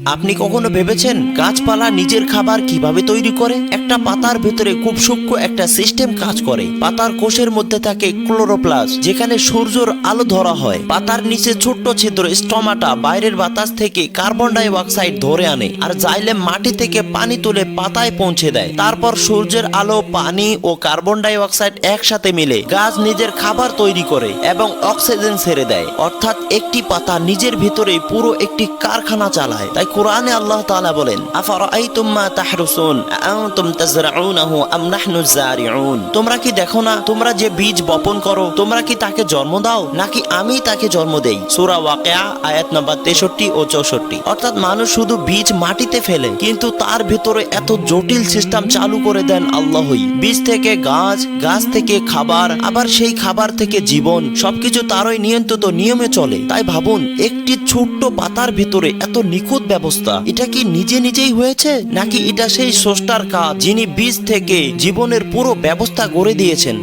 আপনি কখনো ভেবেছেন গাছপালা নিজের খাবার কিভাবে তৈরি করে? একটা পাতার ভেতরে খুব সূক্ষ্ম একটা সিস্টেম কাজ করে। পাতার কোষের মধ্যে থাকে ক্লোরোপ্লাস্ট, যেখানে সূর্যের আলো ধরা হয়। পাতার নিচে ছোট্ট ছিদ্র স্টোমাটা বাইরের বাতাস থেকে কার্বন ডাই অক্সাইড ধরে আনে, আর জাইলেম মাটি থেকে পানি তুলে পাতায় পৌঁছে দেয়। তারপর সূর্যের আলো, পানি ও কার্বন ডাই অক্সাইড একসাথে মিলে গাছ নিজের খাবার তৈরি করে এবং অক্সিজেন ছেড়ে দেয়। অর্থাৎ একটি পাতা নিজের ভিতরে পুরো একটি কারখানা চালায়। তাই কোরআনে আল্লাহ তাআলা বলেন, আফারাআইতুম মা তাহরুসুন আআনতুম তাজরাউনাহু আম নাহনুজ জারিউন। তোমরা কি দেখো না, তোমরা যে বীজ বপন করো, তোমরা কি তাকে জন্ম দাও নাকি আমি তাকে জন্ম দেই? সূরা ওয়াকিয়া আয়াত নাম্বার 63 ও 64। অর্থাৎ মানুষ শুধু বীজ মাটিতে ফেলে, কিন্তু তার ভিতরে এত জটিল সিস্টেম চালু করে দেন আল্লাহই। বীজ থেকে গাছ, গাছ থেকে খাবার, আবার সেই খাবার থেকে জীবন, সবকিছু তারই নিয়ন্ত্রিত নিয়মে চলে। তাই ভাবুন, একটি ছোট্ট পাতার ভিতরে এত নিখুঁত ব্যবস্থা, এটা কি নিজে নিজেই হয়েছে নাকি এটা সেই স্রষ্টার কাজ, যিনি বীজ থেকে জীবনের পুরো ব্যবস্থা গড়ে দিয়েছেন?